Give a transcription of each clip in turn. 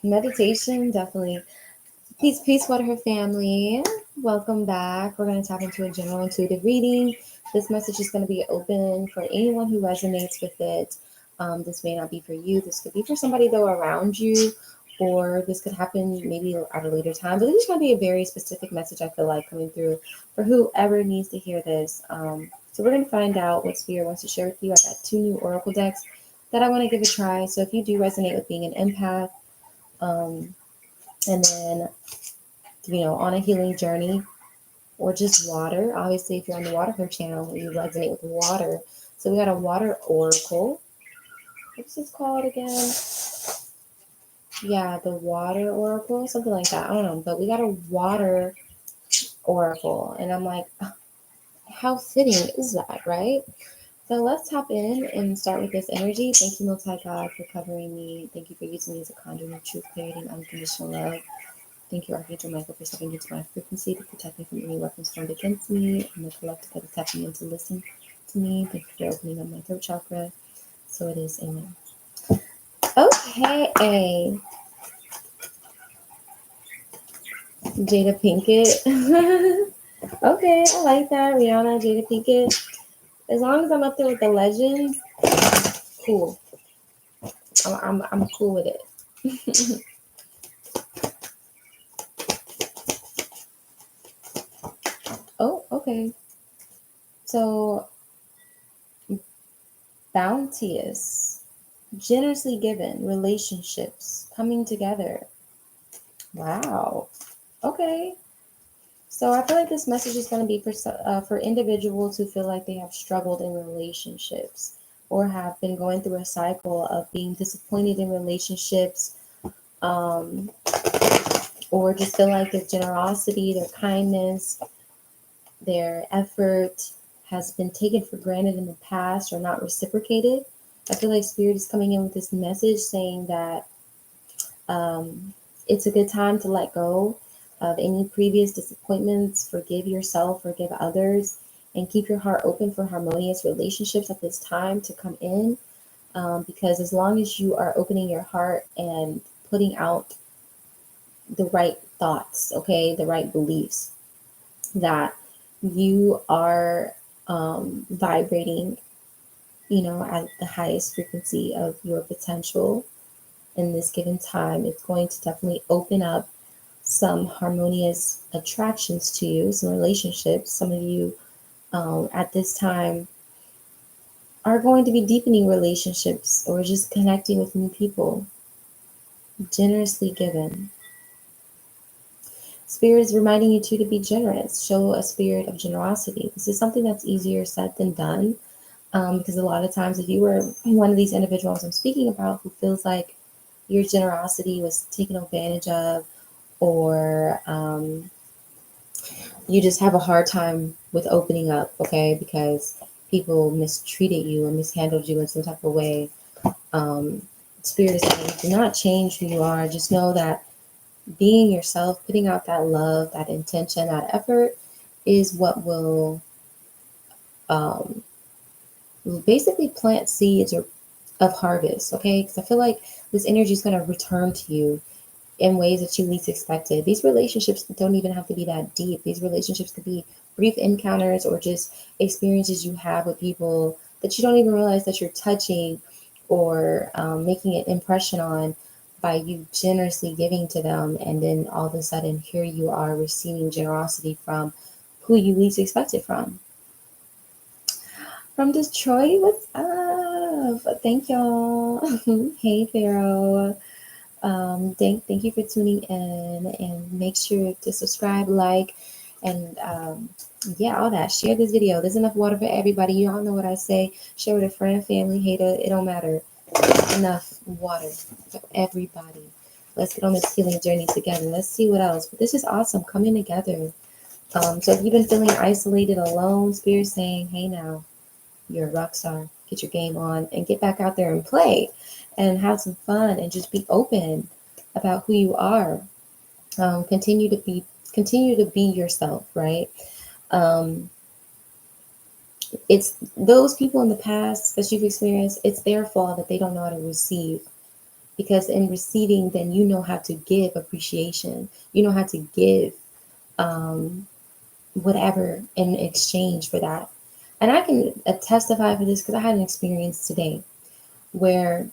Meditation, definitely. Peace, Water family. Welcome back. We're going to tap into a general intuitive reading. This message is going to be open for anyone who resonates with it. This may not be for you. This could be for somebody, though, around you, or this could happen maybe at a later time. But this is going to be a very specific message, I feel like, coming through for whoever needs to hear this. So we're going to find out what Spirit wants to share with you. I got 2 new Oracle decks that I want to give a try. So if you do resonate with being an empath, um, and then on a healing journey or just water. Obviously, if you're on the Water Her channel, you resonate with water. So we got a water oracle. What's this called again? Yeah, the water oracle, something like that. I don't know, but we got a water oracle, and I'm like, how fitting is that, right? So let's tap in and start with this energy. Thank you, Most High God, for covering me. Thank you for using me as a conduit of truth, clarity, and unconditional love. Thank you, Archangel Michael, for stepping into my frequency to protect me from any weapons formed against me, and the collective that is tapping in to listen to me. Thank you for opening up my throat chakra. So it is. Amen. Okay, Jada Pinkett. Okay, I like that. Rihanna, Jada Pinkett. As long as I'm up there with the legends, cool. I'm cool with it. Oh, okay. So bounteous, generously given, relationships coming together. Wow. Okay. So I feel like this message is going to be for individuals who feel like they have struggled in relationships or have been going through a cycle of being disappointed in relationships, um, or just feel like their generosity, their kindness, their effort has been taken for granted in the past or not reciprocated. I feel like Spirit is coming in with this message saying that Um, it's a good time to let go of any previous disappointments, forgive yourself, forgive others, and keep your heart open for harmonious relationships at this time to come in. Because as long as you are opening your heart and putting out the right thoughts, okay, the right beliefs, that you are vibrating, at the highest frequency of your potential in this given time, it's going to definitely open up some harmonious attractions to you, some relationships. Some of you at this time are going to be deepening relationships or just connecting with new people. Generously given. Spirit is reminding you too to be generous. Show a spirit of generosity. This is something that's easier said than done. Because a lot of times, if you were one of these individuals I'm speaking about who feels like your generosity was taken advantage of, or you just have a hard time with opening up, okay, because people mistreated you or mishandled you in some type of way. Um, Spirit is saying, do not change who you are. Just know that being yourself, putting out that love, that intention, that effort is what um, will basically plant seeds of harvest, okay? Because I feel like this energy is going to return to you in ways that you least expected. These relationships don't even have to be that deep. These relationships could be brief encounters or just experiences you have with people that you don't even realize that you're touching or making an impression on by you generously giving to them. And then all of a sudden, here you are receiving generosity from who you least expected from. From Detroit, what's up? Thank y'all. Hey, Pharaoh. Thank you for tuning in, and make sure to subscribe, like, and yeah, all that. Share this video. There's enough water for everybody. You all know what I say. Share with a friend, family, hater. It don't matter. Enough water for everybody. Let's get on this healing journey together. Let's see what else. But this is awesome. Coming together. So if you've been feeling isolated, alone, Spirit saying, hey now, you're a rock star. Get your game on and get back out there and play and have some fun and just be open about who you are. Continue to be yourself, right? Um, it's those people in the past that you've experienced, it's their fault that they don't know how to receive because in receiving, then you know how to give appreciation. You know how to give um, whatever in exchange for that. And I can testify for this because I had an experience today where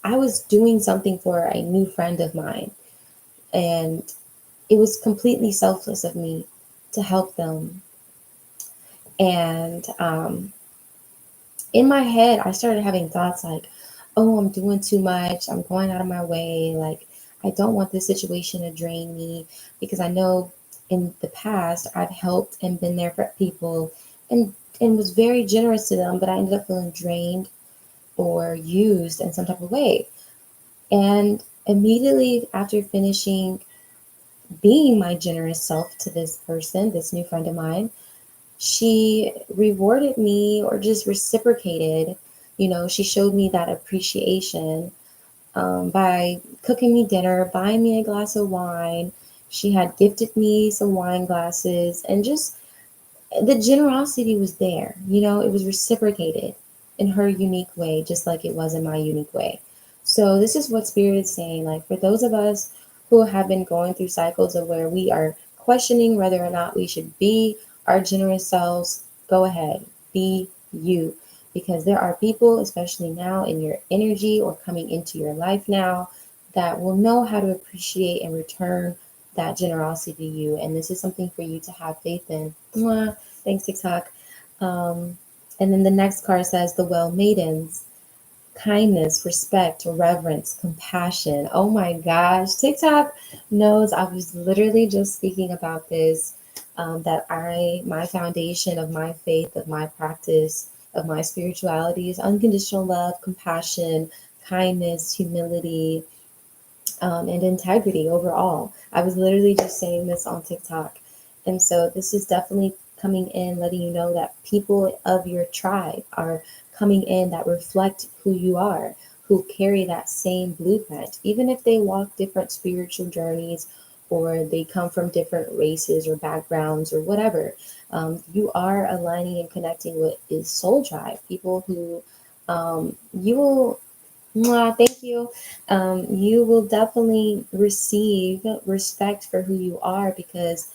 I was doing something for a new friend of mine, and it was completely selfless of me to help them. And in my head, I started having thoughts like, oh, I'm doing too much. I'm going out of my way. Like, I don't want this situation to drain me because I know in the past I've helped and been there for people and was very generous to them, but I ended up feeling drained or used in some type of way. And immediately after finishing being my generous self to this person, this new friend of mine, she rewarded me or just reciprocated. You know, she showed me that appreciation by cooking me dinner, buying me a glass of wine. She had gifted me some wine glasses, and just the generosity was there. You know, it was reciprocated in her unique way, just like it was in my unique way. So, this is what Spirit is saying. Like, for those of us who have been going through cycles of where we are questioning whether or not we should be our generous selves, go ahead, be you. Because there are people, especially now in your energy or coming into your life now, that will know how to appreciate and return that generosity to you. And this is something for you to have faith in. Mwah. Thanks, TikTok. Um, and then the next card says the well maidens, kindness, respect, reverence, compassion. Oh my gosh, TikTok knows I was literally just speaking about this. That my foundation of my faith, of my practice, of my spirituality is unconditional love, compassion, kindness, humility, and integrity overall. I was literally just saying this on TikTok. And so this is definitely coming in, letting you know that people of your tribe are coming in that reflect who you are, who carry that same blueprint, even if they walk different spiritual journeys or they come from different races or backgrounds or whatever. You are aligning and connecting with is soul tribe, people who you will. Mwah, thank you. You will definitely receive respect for who you are because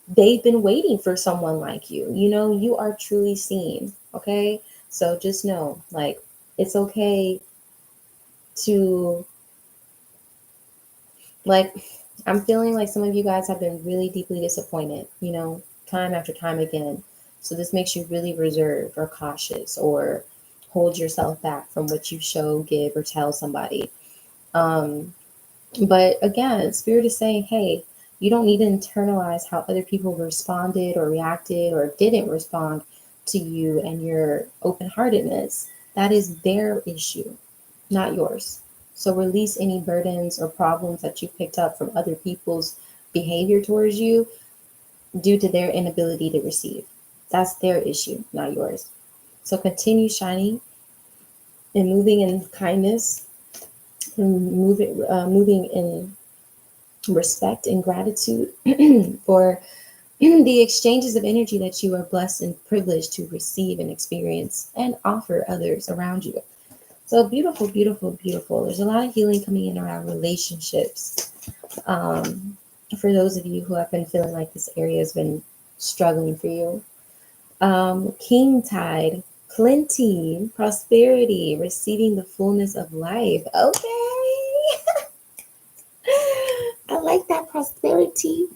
they've been waiting for someone like you. You know, you are truly seen. Okay. So just know, like, it's okay to, like, I'm feeling like some of you guys have been really deeply disappointed, you know, time after time again. So this makes you really reserved or cautious or hold yourself back from what you show, give, or tell somebody. Um, But again, Spirit is saying, hey, you don't need to internalize how other people responded or reacted or didn't respond to you and your open heartedness. That is their issue, not yours. So release any burdens or problems that you picked up from other people's behavior towards you due to their inability to receive. That's their issue, not yours. So continue shining and moving in kindness and moving in respect and gratitude for the exchanges of energy that you are blessed and privileged to receive and experience and offer others around you. So beautiful, beautiful, beautiful. There's a lot of healing coming in around relationships. Um, for those of you who have been feeling like this area has been struggling for you. King tide, plenty, prosperity, receiving the fullness of life. Okay. I like that prosperity.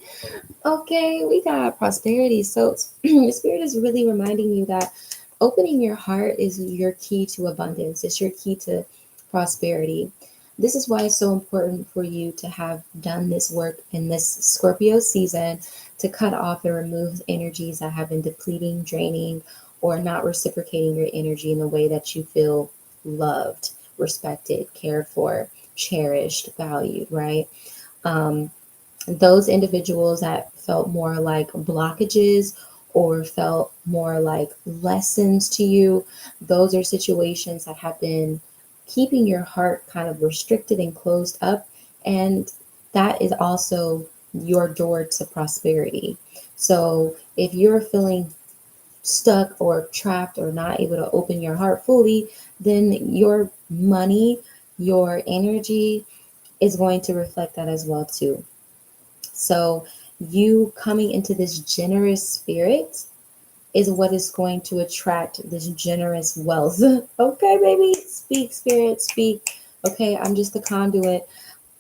Okay, we got prosperity. So the Spirit is really reminding you that opening your heart is your key to abundance. It's your key to prosperity. This is why it's so important for you to have done this work in this Scorpio season to cut off and remove energies that have been depleting, draining, or not reciprocating your energy in the way that you feel loved, respected, cared for, cherished, valued, right? Um, those individuals that felt more like blockages or felt more like lessons to you, those are situations that have been keeping your heart kind of restricted and closed up. And that is also your door to prosperity. So if you're feeling stuck or trapped or not able to open your heart fully, then your money your energy is going to reflect that as well too. So you coming into this generous spirit is what is going to attract this generous wealth. Okay, baby, speak, spirit, speak. Okay, I'm just the conduit.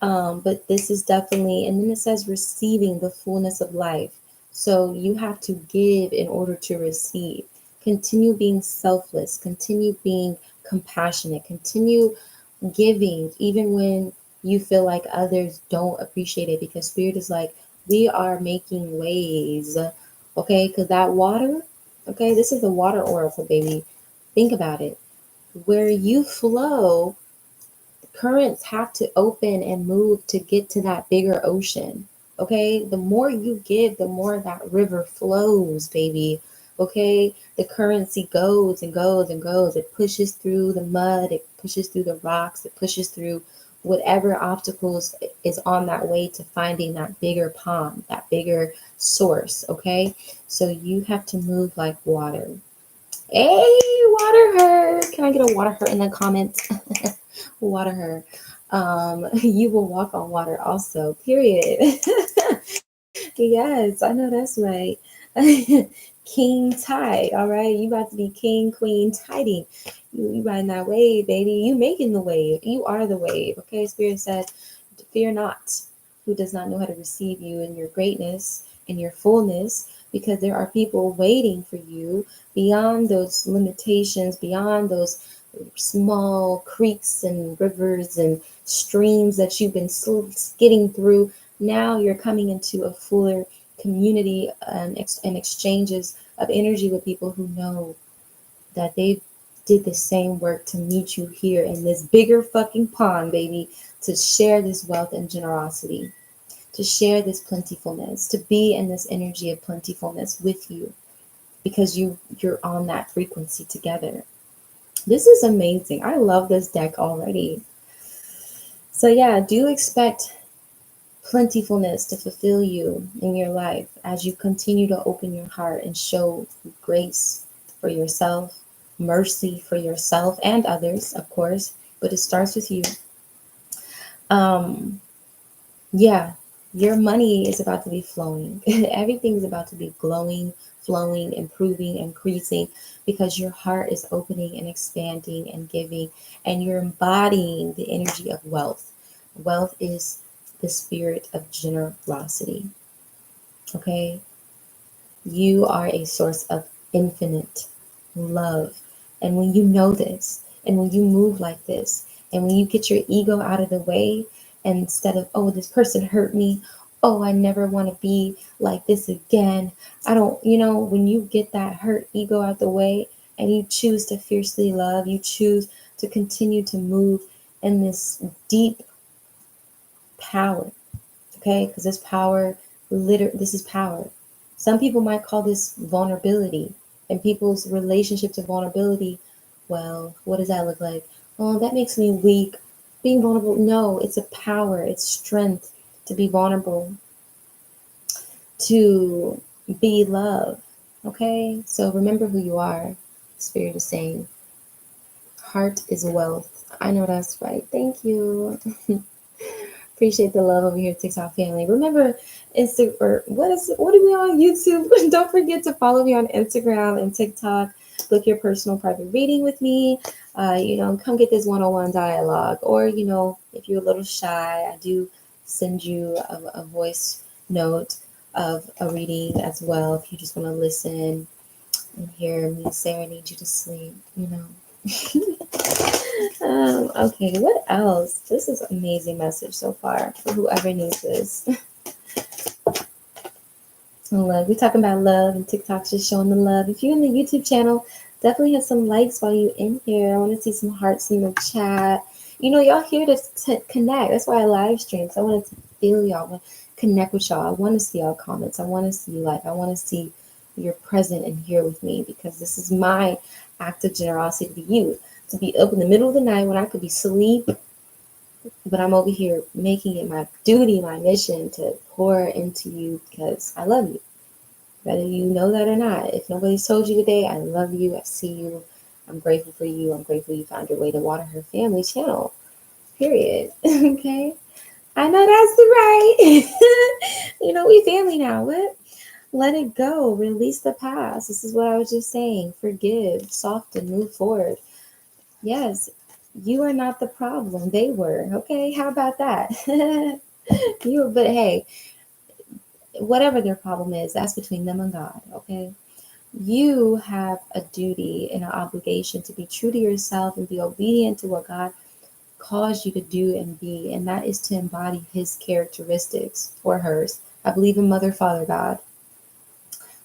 But this is definitely, and then it says receiving the fullness of life. So you have to give in order to receive. Continue being selfless, continue being compassionate, continue giving, even when you feel like others don't appreciate it, because Spirit is like, we are making ways. Okay, because that water, okay, this is the water oracle, baby. Think about it. Where you flow, currents have to open and move to get to that bigger ocean. Okay, the more you give, the more that river flows, baby. Okay, the currency goes and goes and goes. It pushes through the mud, it pushes through the rocks, it pushes through whatever obstacles is on that way to finding that bigger pond, that bigger source. Okay, so you have to move like water. Hey, water her. Can I get a water her in the comments? Water her. You will walk on water also, period. Yes, I know that's right. King Tide, all right? You about to be king, queen, tiding. You riding that wave, baby. You making the wave. You are the wave, okay? Spirit says, fear not, who does not know how to receive you in your greatness, in your fullness, because there are people waiting for you beyond those limitations, beyond those small creeks and rivers and streams that you've been skidding through. Now you're coming into a fuller community and exchanges of energy with people who know that they did the same work to meet you here in this bigger fucking pond, baby, to share this wealth and generosity, to share this plentifulness, to be in this energy of plentifulness with you, because you're on that frequency together. This is amazing. I love this deck already. So yeah, do expect plentifulness to fulfill you in your life as you continue to open your heart and show grace for yourself, mercy for yourself and others, of course, but it starts with you. Um, yeah, your money is about to be flowing. Everything is about to be glowing, flowing, improving, increasing, because your heart is opening and expanding and giving, and you're embodying the energy of wealth. Wealth is the spirit of generosity. Okay? You are a source of infinite love. And when you know this, and when you move like this, and when you get your ego out of the way, and instead of, oh, this person hurt me, oh, I never want to be like this again. I don't, when you get that hurt ego out the way and you choose to fiercely love, you choose to continue to move in this deep power, okay? Because this is power. Some people might call this vulnerability, and people's relationship to vulnerability, well, what does that look like? Oh, that makes me weak. Being vulnerable, no, it's a power, it's strength to be vulnerable, to be love, okay? So remember who you are. Spirit is saying, heart is wealth. I know that's right. Thank you. Appreciate the love over here, TikTok family. Remember, what are we on YouTube? Don't forget to follow me on Instagram and TikTok. Book your personal private reading with me. Come get this one-on-one dialogue. Or, if you're a little shy, I do send you a voice note of a reading as well. If you just want to listen and hear me serenade you to sleep. Okay, what else? This is an amazing message so far for whoever needs this. Love. We're talking about love, and TikTok's just showing the love. If you're in the YouTube channel, definitely hit some likes while you're in here. I want to see some hearts in the chat. Y'all here to connect. That's why I live stream. So I wanted to feel y'all. I want to connect with y'all. I want to see y'all comments. I want to see I want to see you're present and here with me, because this is my act of generosity to you. To be up in the middle of the night when I could be asleep, but I'm over here making it my duty, my mission to pour into you because I love you. Whether you know that or not. If nobody's told you today, I love you. I see you. I'm grateful for you. I'm grateful you found your way to Water Her Family channel. Period. Okay. I know that's right. We family now. What? Let it go. Release the past. This is what I was just saying. Forgive, soften, move forward. Yes, you are not the problem. They were. Okay. How about that? But hey, whatever their problem is, that's between them and God. Okay. You have a duty and an obligation to be true to yourself and be obedient to what God calls you to do and be, and that is to embody His characteristics or hers. I believe in Mother, Father, God.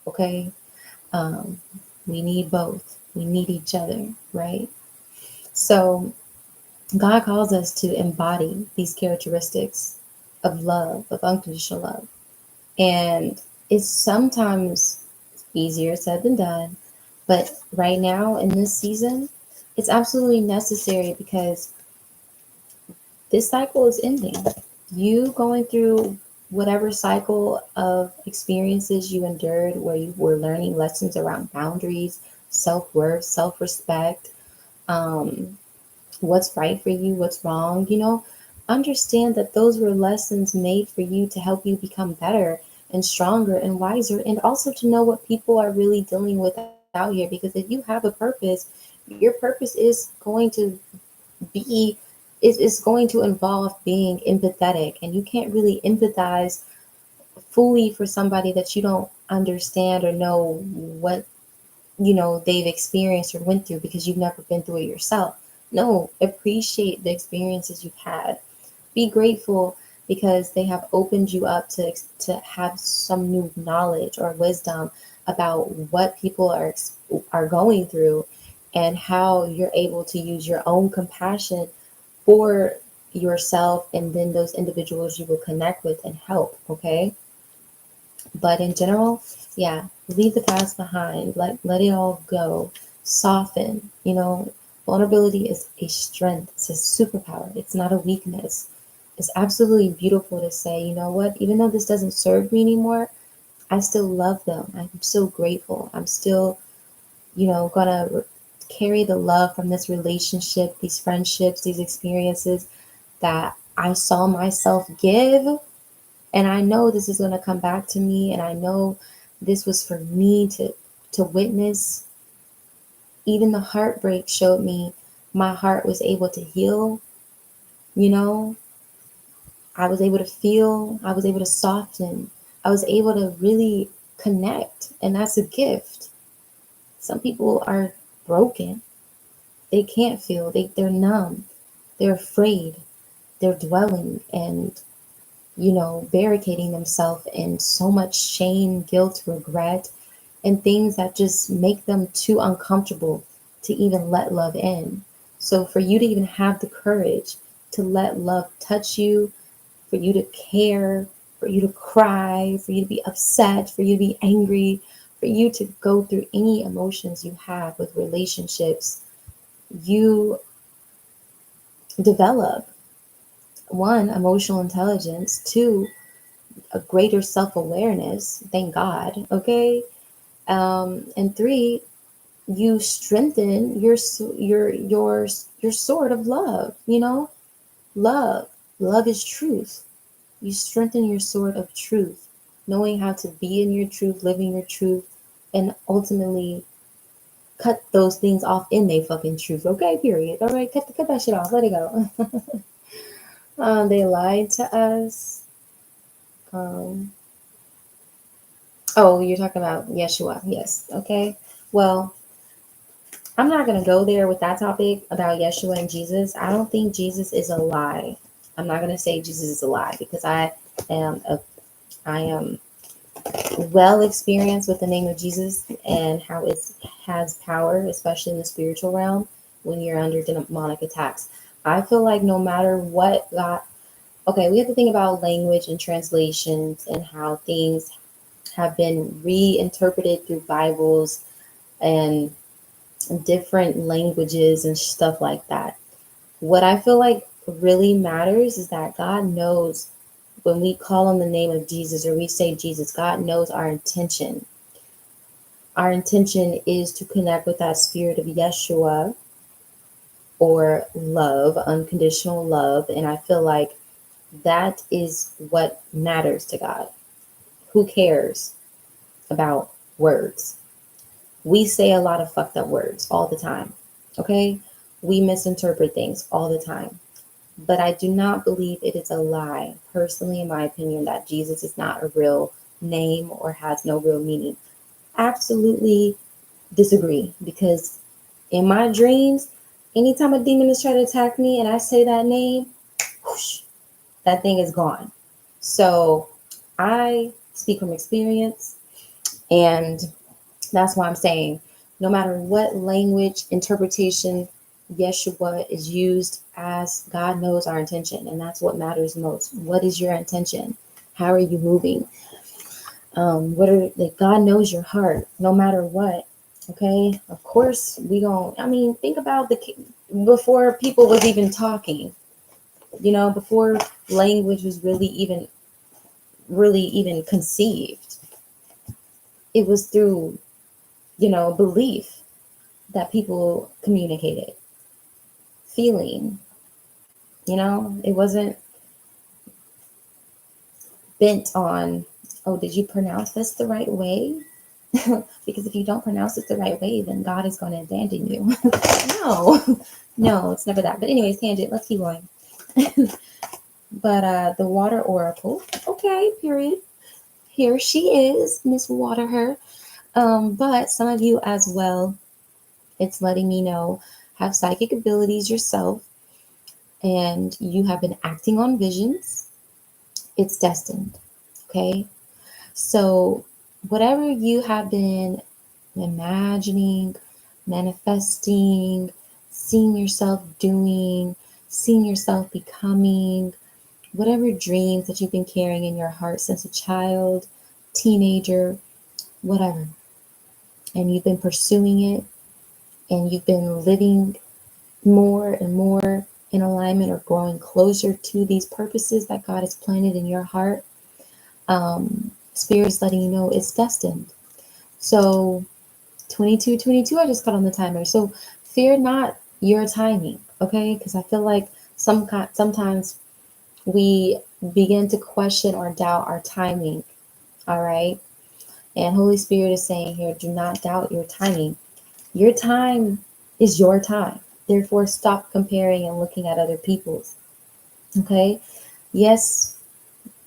Okay, um, we need both. We need each other, right? So God calls us to embody these characteristics of love, of unconditional love, and it's sometimes easier said than done. But right now in this season, it's absolutely necessary because this cycle is ending. You going through whatever cycle of experiences you endured where you were learning lessons around boundaries, self worth, self respect, um, what's right for you, what's wrong, understand that those were lessons made for you to help you become better and stronger and wiser, and also to know what people are really dealing with out here. Because if you have a purpose, your purpose is going to be is going to involve being empathetic, and you can't really empathize fully for somebody that you don't understand or know what they've experienced or went through because you've never been through it yourself. No, appreciate the experiences you've had. Be grateful because they have opened you up to have some new knowledge or wisdom about what people are going through, and how you're able to use your own compassion for yourself and then those individuals you will connect with and help. Okay, but in general, yeah, leave the past behind. Let it all go. Soften. Vulnerability is a strength. It's a superpower. It's not a weakness. It's absolutely beautiful to say, you know what, even though this doesn't serve me anymore, I still love them. I'm still grateful. I'm still, gonna carry the love from this relationship, these friendships, these experiences that I saw myself give, and I know this is going to come back to me, and I know this was for me to witness. Even the heartbreak showed me my heart was able to heal. you know I was able to feel, I was able to soften, I was able to really connect, and that's a gift. Some people are broken. They can't feel. They're numb. They're afraid. They're dwelling and barricading themselves in so much shame, guilt, regret, and things that just make them too uncomfortable to even let love in. So, for you to even have the courage to let love touch you, for you to care, for you to cry, for you to be upset, for you to be angry, for you to go through any emotions you have with relationships, you develop one, emotional intelligence, two, a greater self-awareness, thank God, okay, and three, you strengthen your sword of love. Love is truth. You strengthen your sword of truth, knowing how to be in your truth, living your truth, and ultimately cut those things off in they fucking truth. Okay, period. All right, cut that shit off. Let it go. They lied to us. um Oh, you're talking about Yeshua. Yes. Okay. Well, I'm not going to go there with that topic about Yeshua and Jesus. I don't think Jesus is a lie. I'm not going to say Jesus is a lie because am a, I am well experienced with the name of Jesus and how it has power, especially in the spiritual realm when you're under demonic attacks. I feel like no matter what God, okay, we have to think about language and translations and how things have been reinterpreted through Bibles and different languages and stuff like that. What I feel like really matters is that God knows when we call on the name of Jesus or we say Jesus, God knows our intention. Our intention is to connect with that spirit of Yeshua or love, unconditional love. And I feel like that is what matters to God. Who cares about words? We say a lot of fucked up words all the time. Okay? We misinterpret things all the time. But I do not believe it is a lie, personally, in my opinion, that Jesus is not a real name or has no real meaning. Absolutely disagree, because in my dreams, anytime a demon is trying to attack me and I say that name, whoosh, that thing is gone. So I speak from experience, and that's why I'm saying no matter what language interpretation Yeshua is used as, God knows our intention, and that's what matters most. What is your intention? How are you moving? God knows your heart, no matter what. Okay, of course we don't. I mean, think about before people was even talking. Before language was really even conceived. It was through belief that people communicated, feeling. It wasn't bent on, oh, did you pronounce this the right way? Because if you don't pronounce it the right way, then God is going to abandon you. No, it's never that. But anyways, tangent, let's keep going. But the water oracle, okay, period. Here she is, Miss Waterher. But some of you as well, it's letting me know, have psychic abilities yourself, and you have been acting on visions. It's destined. Okay. So whatever you have been imagining, manifesting, seeing yourself doing, seeing yourself becoming, whatever dreams that you've been carrying in your heart since a child, teenager, whatever, and you've been pursuing it, and you've been living more and more in alignment or growing closer to these purposes that God has planted in your heart, Spirit is letting you know it's destined. So 2222, I just got on the timer. So fear not your timing, okay? Because I feel like sometimes we begin to question or doubt our timing, all right? And Holy Spirit is saying here, do not doubt your timing. Your time is your time. Therefore, stop comparing and looking at other people's, okay? Yes,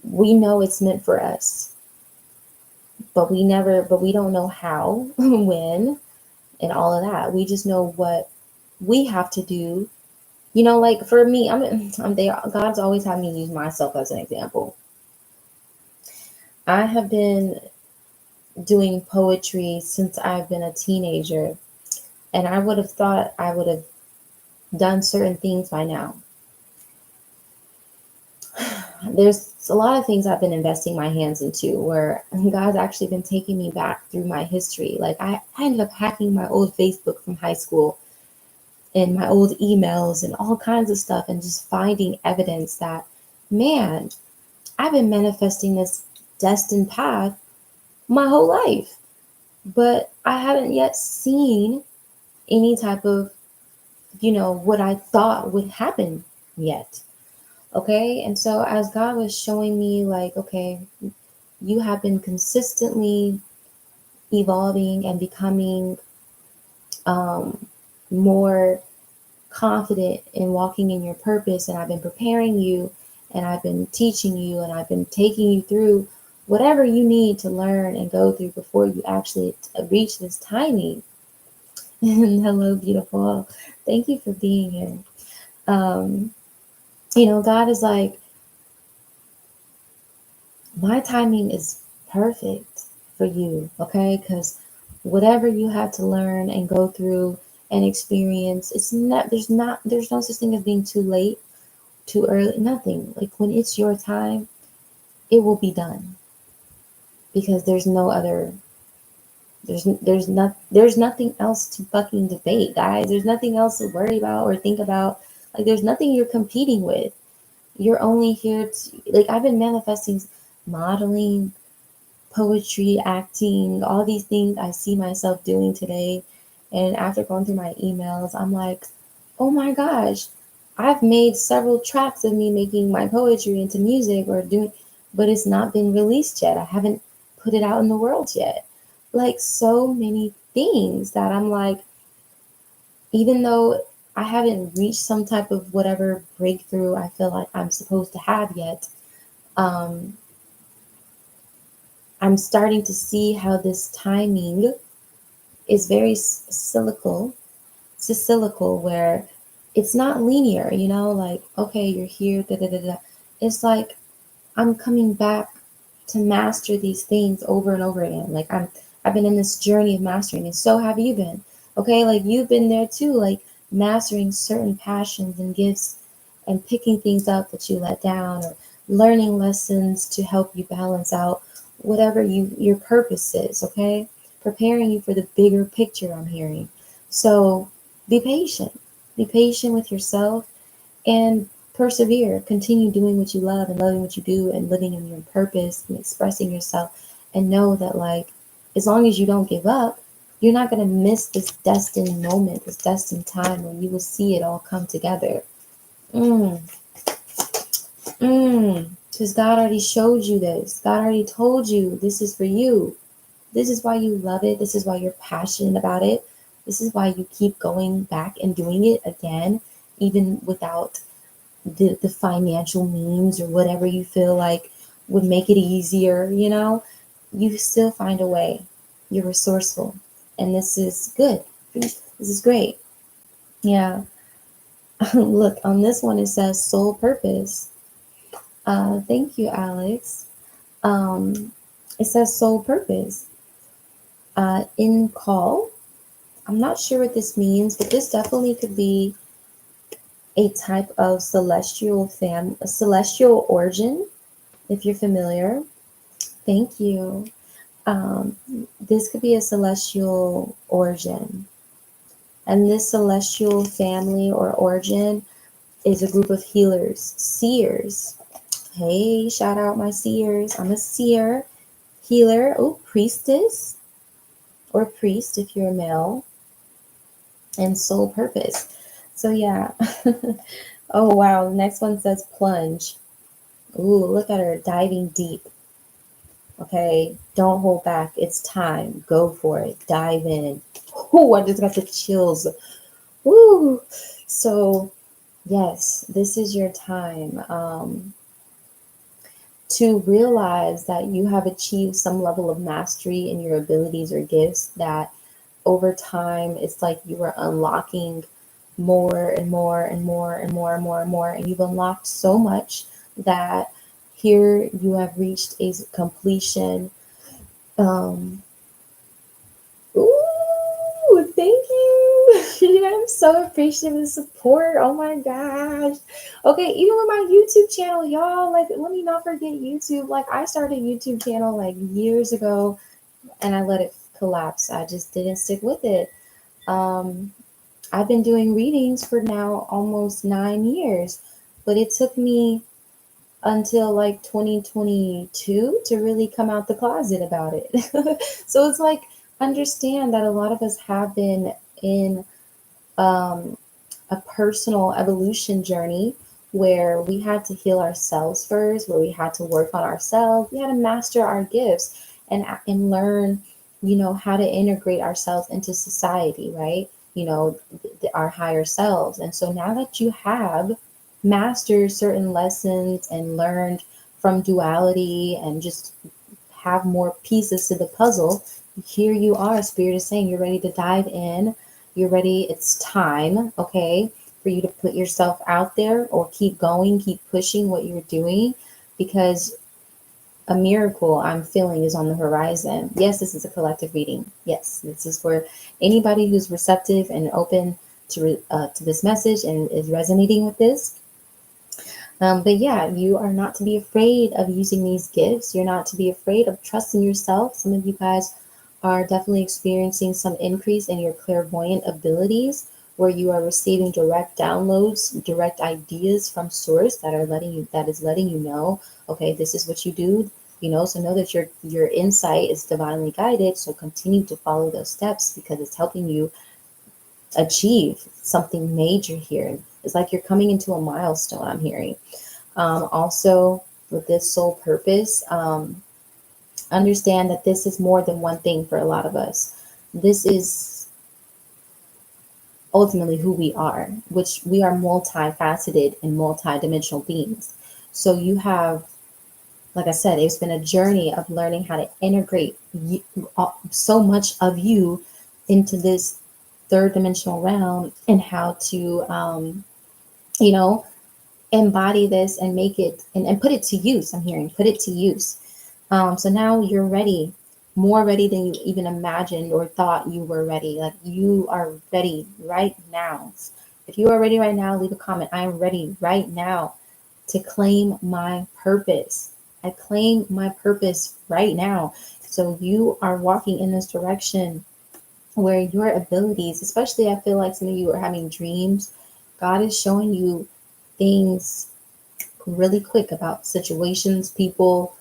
we know it's meant for us, but we don't know how, when, and all of that. We just know what we have to do. Like for me, I'm there. God's always had me use myself as an example. I have been doing poetry since I've been a teenager, and I would have thought I would have done certain things by now. There's a lot of things I've been investing my hands into where God's actually been taking me back through my history. Like I ended up hacking my old Facebook from high school and my old emails and all kinds of stuff, and just finding evidence that, man, I've been manifesting this destined path my whole life, but I haven't yet seen any type of, what I thought would happen yet. Okay. And so as God was showing me, like, okay, you have been consistently evolving and becoming more confident in walking in your purpose, and I've been preparing you, and I've been teaching you, and I've been taking you through whatever you need to learn and go through before you actually reach this timing. Hello, beautiful. Thank you for being here. God is like, my timing is perfect for you, okay? Because whatever you had to learn and go through and experience, there's no such thing as being too late, too early, nothing. Like when it's your time, it will be done. Because there's no other, there's nothing else to fucking debate, guys. There's nothing else to worry about or think about. Like there's nothing you're competing with. You're only here to, like, I've been manifesting, modeling, poetry, acting, all these things I see myself doing today. And after going through my emails, I'm like, oh my gosh, I've made several tracks of me making my poetry into music or doing, but it's not been released yet. I haven't put it out in the world yet. Like so many things that I'm like, even though I haven't reached some type of whatever breakthrough I feel like I'm supposed to have yet, um, I'm starting to see how this timing is very cyclical, where it's not linear, like, okay, you're here, da da da da. It's like I'm coming back to master these things over and over again. Like I've been in this journey of mastering, and so have you been. Okay, like you've been there too, like mastering certain passions and gifts and picking things up that you let down, or learning lessons to help you balance out whatever your purpose is, okay? Preparing you for the bigger picture I'm hearing. So be patient. Be patient with yourself and persevere. Continue doing what you love and loving what you do and living in your purpose and expressing yourself. And know that, like, as long as you don't give up, you're not going to miss this destined moment, this destined time when you will see it all come together. Mm, Because God already showed you this. God already told you this is for you. This is why you love it. This is why you're passionate about it. This is why you keep going back and doing it again, even without the financial means or whatever you feel like would make it easier, you still find a way. You're resourceful. And this is good. This is great. Yeah. Look, on this one it says soul purpose. Thank you, Alex. It says soul purpose. In call. I'm not sure what this means, but this definitely could be a type of celestial origin, if you're familiar. Thank you. Um, this could be a celestial origin. And this celestial family or origin is a group of healers, seers. Hey, shout out my seers. I'm a seer, healer, priestess, or priest if you're a male, and soul purpose. So, yeah. Oh, wow. The next one says plunge. Ooh, look at her diving deep. Okay, don't hold back. It's time. Go for it. Dive in. Oh, I just got the chills. Woo! So, yes, this is your time to realize that you have achieved some level of mastery in your abilities or gifts, that over time it's like you are unlocking more and more and more and more and more and more, and you've unlocked so much that here you have reached a completion. um Ooh, thank you. I'm so appreciative of the support. Oh my gosh. Okay, even with my YouTube channel, y'all, like, let me not forget YouTube. Like, I started a YouTube channel like years ago and I let it collapse. I just didn't stick with it. Um, I've been doing readings for now almost 9 years, but it took me until like 2022 to really come out the closet about it. So it's like, understand that a lot of us have been in um, a personal evolution journey where we had to heal ourselves first, where we had to work on ourselves. We had to master our gifts and learn, how to integrate ourselves into society, right? Our higher selves. And so now that you have mastered certain lessons and learned from duality and just have more pieces to the puzzle, here you are. Spirit is saying you're ready to dive in. You're ready. It's time, okay, for you to put yourself out there, or keep going, keep pushing what you're doing, because a miracle I'm feeling is on the horizon. Yes, this is a collective reading. Yes, this is for anybody who's receptive and open to this message and is resonating with this. But yeah, you are not to be afraid of using these gifts. You're not to be afraid of trusting yourself. Some of you guys are definitely experiencing some increase in your clairvoyant abilities, where you are receiving direct downloads, direct ideas from source that is letting you know, okay, this is what you do. So know that your insight is divinely guided. So continue to follow those steps, because it's helping you achieve something major here. It's like you're coming into a milestone, I'm hearing. Also, with this soul purpose, understand that this is more than one thing for a lot of us. This is ultimately who we are, which we are multifaceted and multidimensional beings. So you have, like I said, it's been a journey of learning how to integrate so much of you into this third dimensional realm, and how to, you know, embody this and make it and put it to use. I'm hearing put it to use. So now you're ready, more ready than you even imagined or thought you were ready. Like you are ready right now. If you are ready right now, leave a comment. I am ready right now to claim my purpose. I claim my purpose right now. So you are walking in this direction where your abilities, especially I feel like some of you are having dreams, God is showing you things really quick about situations, people,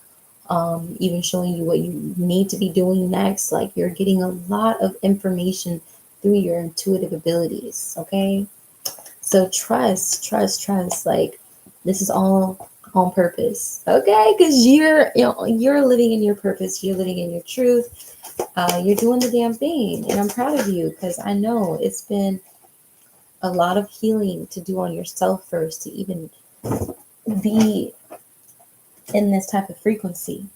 even showing you what you need to be doing next. Like you're getting a lot of information through your intuitive abilities. Okay. So trust. Like this is all on purpose. Okay. Because you're living in your purpose. You're living in your truth. You're doing the damn thing. And I'm proud of you because I know it's been a lot of healing to do on yourself first to even be in this type of frequency.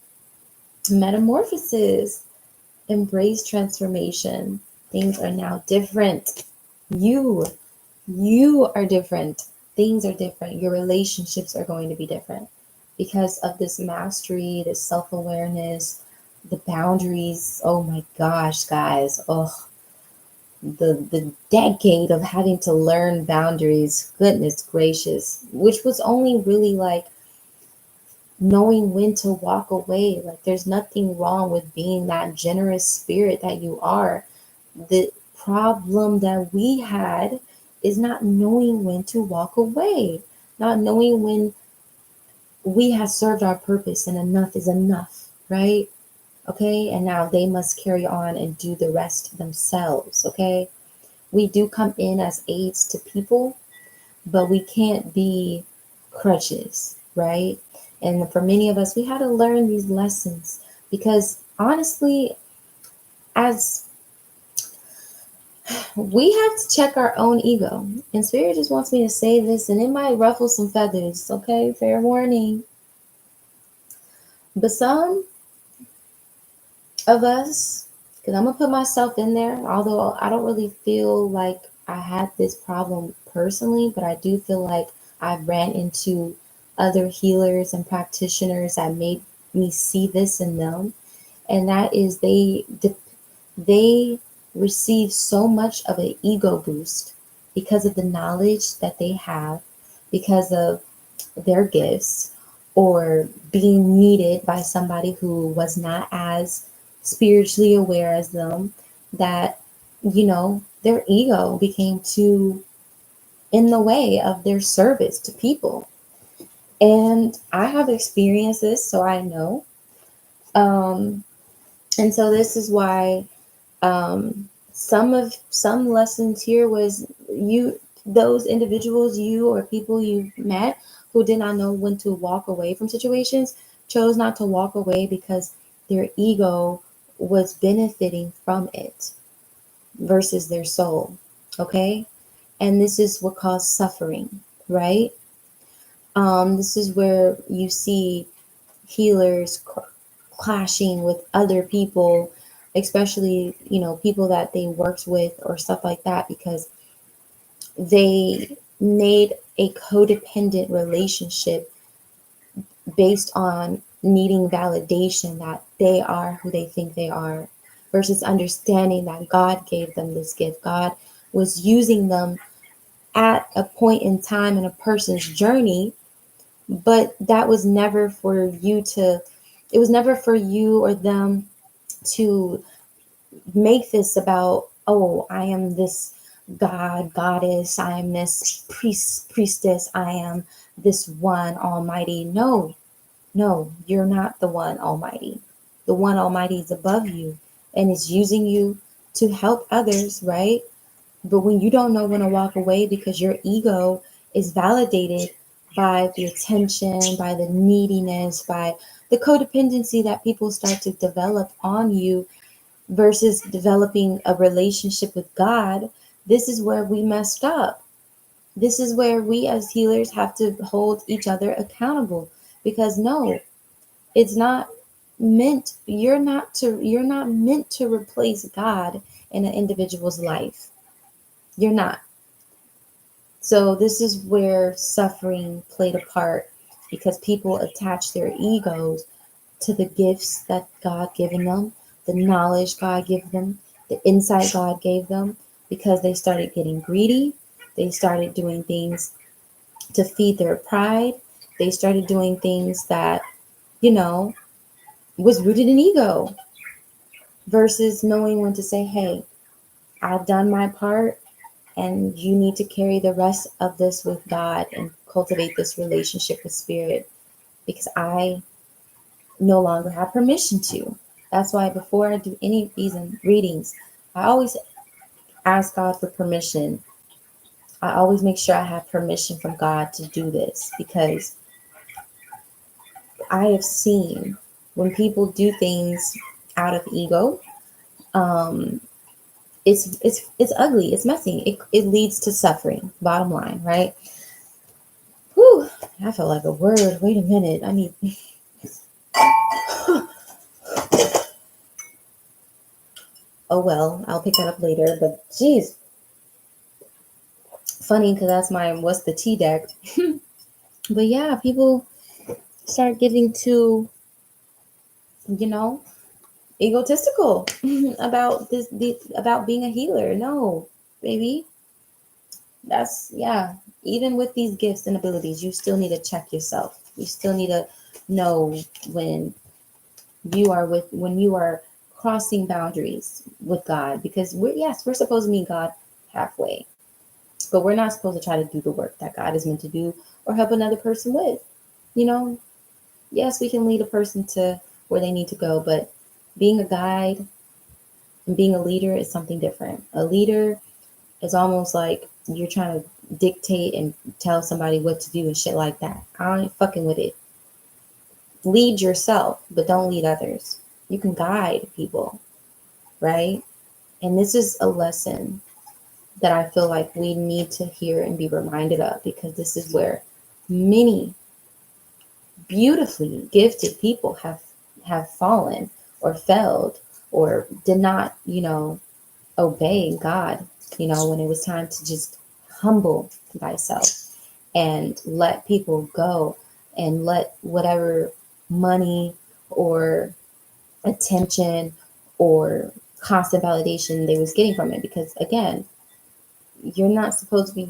Metamorphosis, embrace transformation. Things are now different. You, you are different. Things are different. Your relationships are going to be different because of this mastery, this self-awareness, the boundaries. Oh my gosh, guys. Oh, the decade of having to learn boundaries. Goodness gracious, which was only really like knowing when to walk away. Like there's nothing wrong with being that generous spirit that you are. The problem that we had is not knowing when to walk away, not knowing when we have served our purpose and enough is enough, right? Okay, and now they must carry on and do the rest themselves. Okay, we do come in as aids to people, but we can't be crutches, right? And for many of us, we had to learn these lessons because honestly, as we have to check our own ego, and Spirit just wants me to say this, and it might ruffle some feathers, okay? Fair warning. But some of us, because I'm gonna put myself in there, although I don't really feel like I had this problem personally, but I do feel like I've ran into other healers and practitioners that made me see this in them, and that is they receive so much of an ego boost because of the knowledge that they have, because of their gifts, or being needed by somebody who was not as spiritually aware as them, that their ego became too in the way of their service to people. And I have experienced this, so I know. um, and so this is why, some lessons here was, those individuals, you or people you met who did not know when to walk away from situations, chose not to walk away because their ego was benefiting from it versus their soul. Okay, and this is what caused suffering, right? This is where you see healers clashing with other people, especially people that they worked with or stuff like that, because they made a codependent relationship based on needing validation that they are who they think they are, versus understanding that God gave them this gift. God was using them at a point in time in a person's journey, but that was never for you to, it was never for you or them to make this about, oh, I am this god, goddess, I am this priestess, I am this one almighty. No, no, you're not the one almighty. The one almighty is above you and is using you to help others, right? But when you don't know when to walk away because your ego is validated by the attention, by the neediness, by the codependency that people start to develop on you versus developing a relationship with God, this is where we messed up. This is where we as healers have to hold each other accountable, because no, it's not meant, you're not meant to replace God in an individual's life. You're not. So this is where suffering played a part, because people attach their egos to the gifts that God given them, the knowledge God gave them, the insight God gave them, because they started getting greedy. They started doing things to feed their pride. They started doing things that, you know, was rooted in ego versus knowing when to say, hey, I've done my part and you need to carry the rest of this with God and cultivate this relationship with Spirit, because I no longer have permission to. That's why before I do any of these readings, I always ask God for permission. I always make sure I have permission from God to do this, because I have seen when people do things out of ego, um, it's ugly, it's messy, it leads to suffering. Bottom line, right? Whew, I felt like a word. Wait a minute, I need. Oh well, I'll pick that up later. But geez, funny because that's my what's the tea deck. But yeah, people start getting too, you know, egotistical about about being a healer. No, baby, that's yeah. Even with these gifts and abilities, you still need to check yourself. You still need to know when when you are crossing boundaries with God, because we're supposed to meet God halfway, but we're not supposed to try to do the work that God is meant to do or help another person with. You know, yes, we can lead a person to where they need to go, but being a guide and being a leader is something different. A leader is almost like you're trying to dictate and tell somebody what to do and shit like that. I ain't fucking with it. Lead yourself, but don't lead others. You can guide people, right? And this is a lesson that I feel like we need to hear and be reminded of, because this is where many beautifully gifted people have fallen or failed or did not, obey God, when it was time to just humble thyself and let people go and let whatever money or attention or constant validation they was getting from it, because again, you're not supposed to be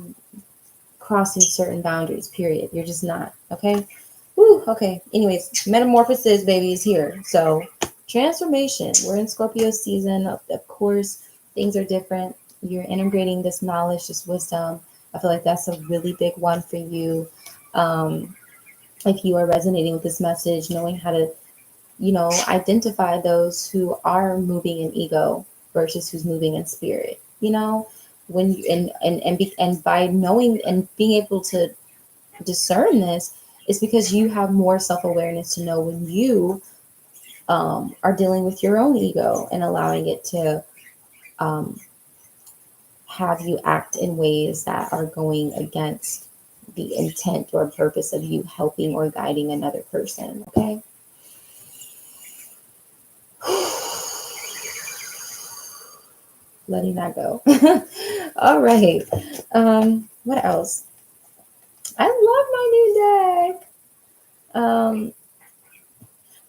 crossing certain boundaries, period. You're just not. Okay. Woo, okay. Anyways, metamorphosis, baby, is here. So transformation. We're in Scorpio season. Of course, things are different. You're integrating this knowledge, this wisdom. I feel like that's a really big one for you. If you are resonating with this message, knowing how to, identify those who are moving in ego versus who's moving in spirit. When you and by knowing and being able to discern this, is because you have more self-awareness to know when you are dealing with your own ego and allowing it to um, have you act in ways that are going against the intent or purpose of you helping or guiding another person. Okay. Letting that go. All right. What else? I love my new deck.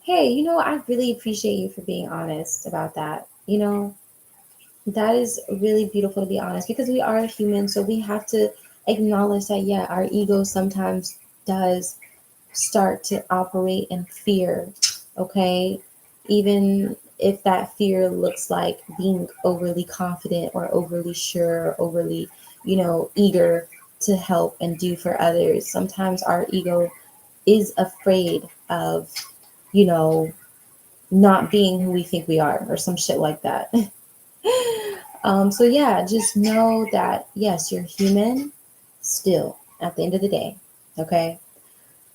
Hey, I really appreciate you for being honest about that. That is really beautiful to be honest, because we are human, so we have to acknowledge that, yeah, our ego sometimes does start to operate in fear, okay? Even if that fear looks like being overly confident or overly sure, or overly, eager to help and do for others. Sometimes our ego is afraid of, you know, not being who we think we are or some shit like that. So yeah, just know that yes, you're human still at the end of the day. Okay.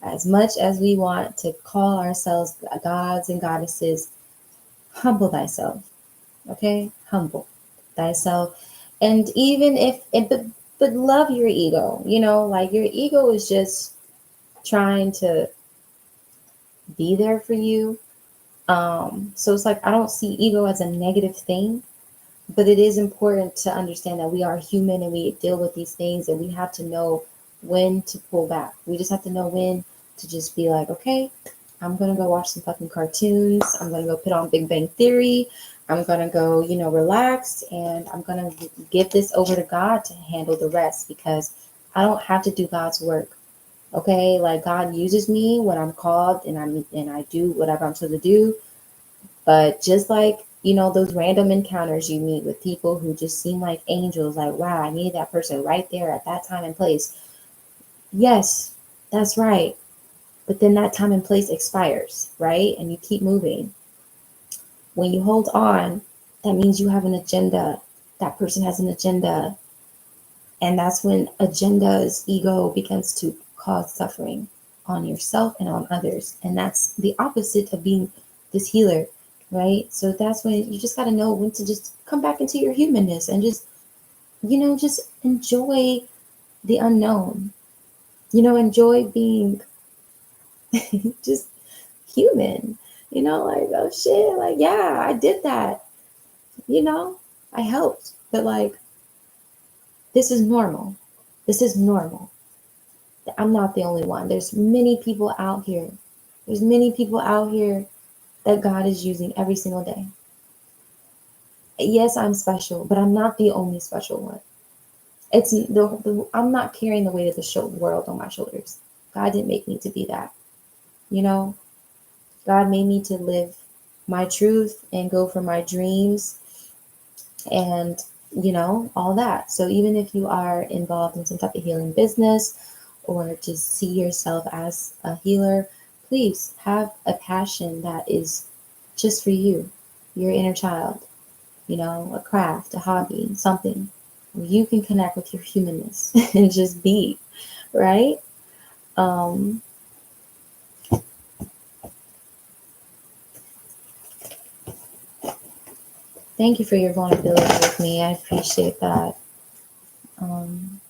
As much as we want to call ourselves gods and goddesses, humble thyself. Okay? Humble thyself. And even if, but love your ego. Like your ego is just trying to be there for you. So it's like I don't see ego as a negative thing, but it is important to understand that we are human and we deal with these things, and we have to know when to pull back. We just have to know when to just be like, okay, I'm gonna go watch some fucking cartoons. I'm gonna go put on Big Bang Theory. I'm gonna go, relax, and I'm gonna give this over to God to handle the rest, because I don't have to do God's work. Okay, like God uses me when I'm called, and I do whatever I'm supposed to do. But just like, those random encounters you meet with people who just seem like angels, like, wow, I need that person right there at that time and place. Yes, that's right. But then that time and place expires, right? And you keep moving. When you hold on, that means you have an agenda. That person has an agenda. And that's when agenda's ego begins to cause suffering on yourself and on others. And that's the opposite of being this healer, right? So that's when you just got to know when to just come back into your humanness and just enjoy the unknown. Enjoy being just human. Like, oh shit, like, yeah, I did that. I helped. But like, this is normal. This is normal. I'm not the only one. There's many people out here. There's many people out here that God is using every single day. Yes, I'm special, but I'm not the only special one. I'm not carrying the weight of the world on my shoulders. God didn't make me to be that. You know, God made me to live my truth and go for my dreams and, all that. So even if you are involved in some type of healing business or just see yourself as a healer, please have a passion that is just for you, your inner child, a craft, a hobby, something where you can connect with your humanness and just be, right? Um, Thank you for your vulnerability with me. I appreciate that. Um,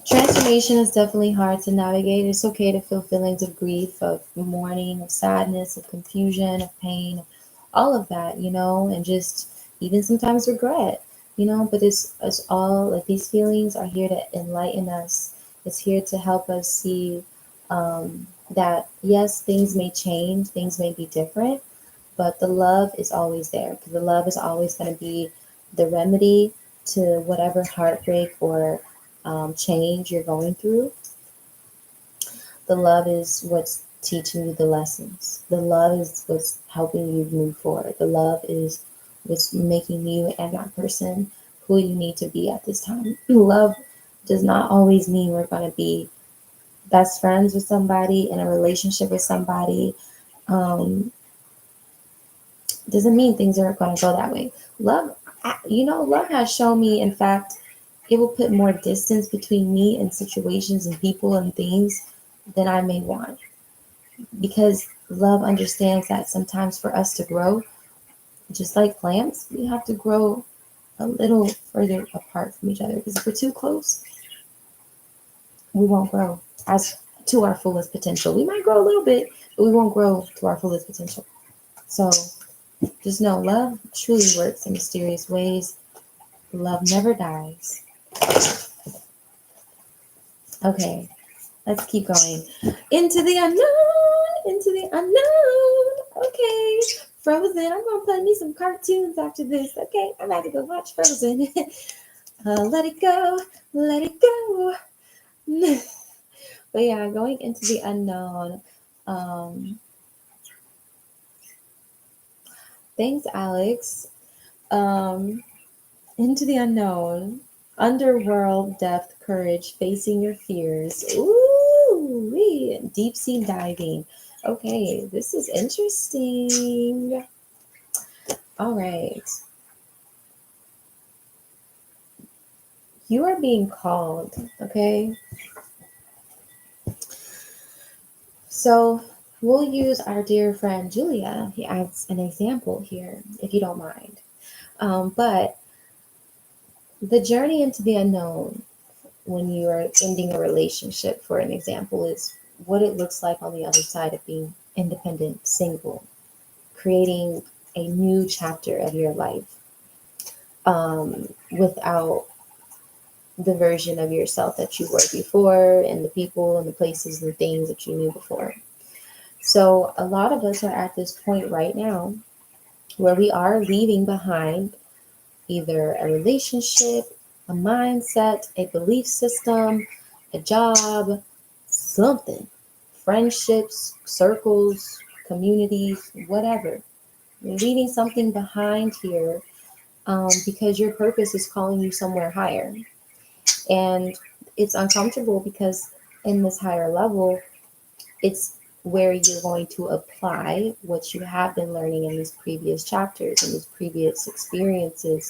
Transformation is definitely hard to navigate. It's okay to feel feelings of grief, of mourning, of sadness, of confusion, of pain, all of that, and just even sometimes regret, but it's all like these feelings are here to enlighten us. It's here to help us see that, yes, things may change, things may be different, but the love is always there. Because the love is always going to be the remedy to whatever heartbreak or change you're going through. The love is what's teaching you the lessons. The love is what's helping you move forward. The love is what's making you and that person who you need to be at this time. Love does not always mean we're going to be best friends with somebody, in a relationship with somebody. Um, doesn't mean things are going to go that way. Love has shown me, in fact, it will put more distance between me and situations and people and things than I may want. Because love understands that sometimes for us to grow, just like plants, we have to grow a little further apart from each other. Because if we're too close, we won't grow as to our fullest potential. We might grow a little bit, but we won't grow to our fullest potential. So just know love truly works in mysterious ways. Love never dies. Okay, let's keep going. Into the unknown, into the unknown. Okay, Frozen. I'm gonna play me some cartoons after this. Okay, I'm about to go watch Frozen. Let it go, let it go. But yeah, going into the unknown. Um, Thanks, Alex. Um, Into the unknown. Underworld depth courage, facing your fears. Ooh, deep sea diving. Okay, this is interesting. All right. You are being called, okay? So we'll use our dear friend Julia as an example here, if you don't mind. But the journey into the unknown when you are ending a relationship, for an example, is what it looks like on the other side of being independent, single, creating a new chapter of your life without the version of yourself that you were before and the people and the places and things that you knew before. So, a lot of us are at this point right now where we are leaving behind either a relationship, a mindset, a belief system, a job, something, friendships, circles, communities, whatever. You're leaving something behind here because your purpose is calling you somewhere higher. And it's uncomfortable because in this higher level, it's where you're going to apply what you have been learning in these previous chapters and these previous experiences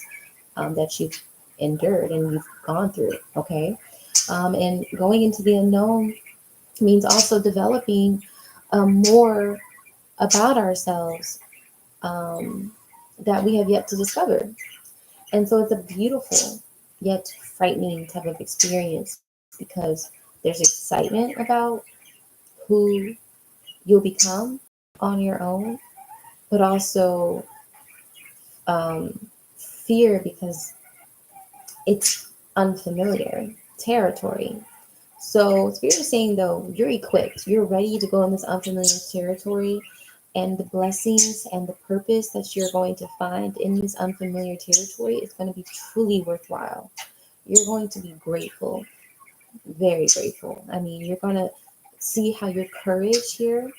that you've endured and you've gone through. Okay. And going into the unknown means also developing more about ourselves that we have yet to discover. And so it's a beautiful yet frightening type of experience because there's excitement about who you'll become on your own, but also fear because it's unfamiliar territory. So Spirit is saying though, you're equipped, you're ready to go in this unfamiliar territory, and the blessings and the purpose that you're going to find in this unfamiliar territory is going to be truly worthwhile. You're going to be grateful, very grateful. I mean, you're going to see how your courage here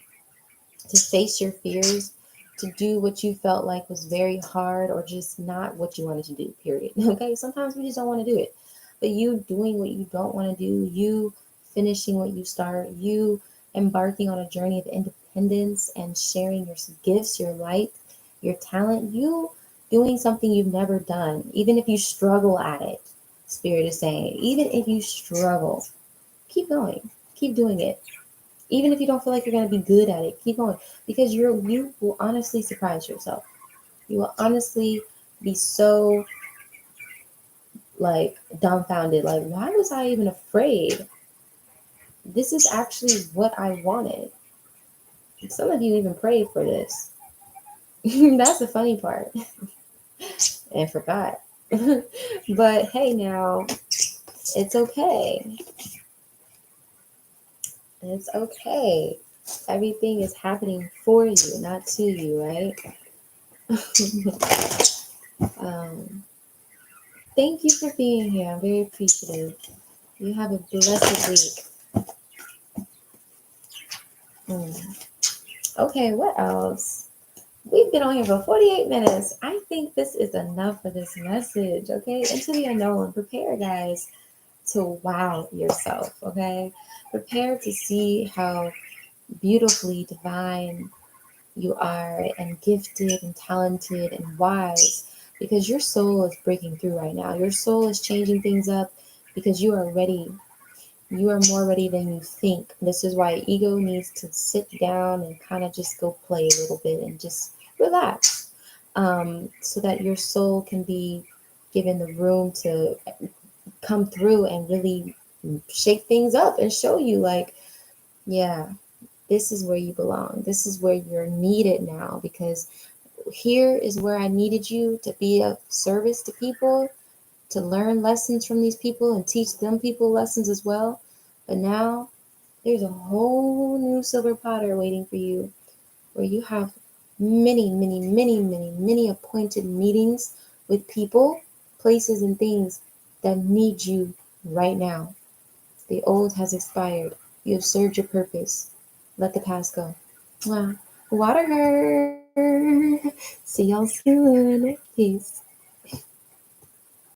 to face your fears, to do what you felt like was very hard or just not what you wanted to do, period. Okay, sometimes we just don't want to do it. But you doing what you don't want to do, you finishing what you start, you embarking on a journey of independence and sharing your gifts, your light, your talent, you doing something you've never done, even if you struggle at it. Spirit is saying, even if you struggle, keep going, keep doing it. Even if you don't feel like you're going to be good at it, keep going because you will honestly surprise yourself. You will honestly be so like dumbfounded, like why was I even afraid? This is actually what I wanted. Some of you even prayed for this. That's the funny part. And forgot. But hey, now it's okay. It's okay. Everything is happening for you, not to you, right? um, Thank you for being here. I'm very appreciative. You have a blessed week. Okay, what else? We've been on here for 48 minutes. I think this is enough for this message, okay? Into the unknown. Prepare, guys, to wow yourself, okay? Prepare to see how beautifully divine you are and gifted and talented and wise because your soul is breaking through right now. Your soul is changing things up because you are ready. You are more ready than you think. This is why ego needs to sit down and kind of just go play a little bit and just relax so that your soul can be given the room to come through and really shake things up and show you like, yeah, this is where you belong. This is where you're needed now because here is where I needed you to be of service to people, to learn lessons from these people and teach them people lessons as well. But now there's a whole new silver platter waiting for you where you have many, many, many, many, many appointed meetings with people, places, and things that need you right now. The old has expired. You have served your purpose. Let the past go. Wow. Water her. See y'all soon. Peace.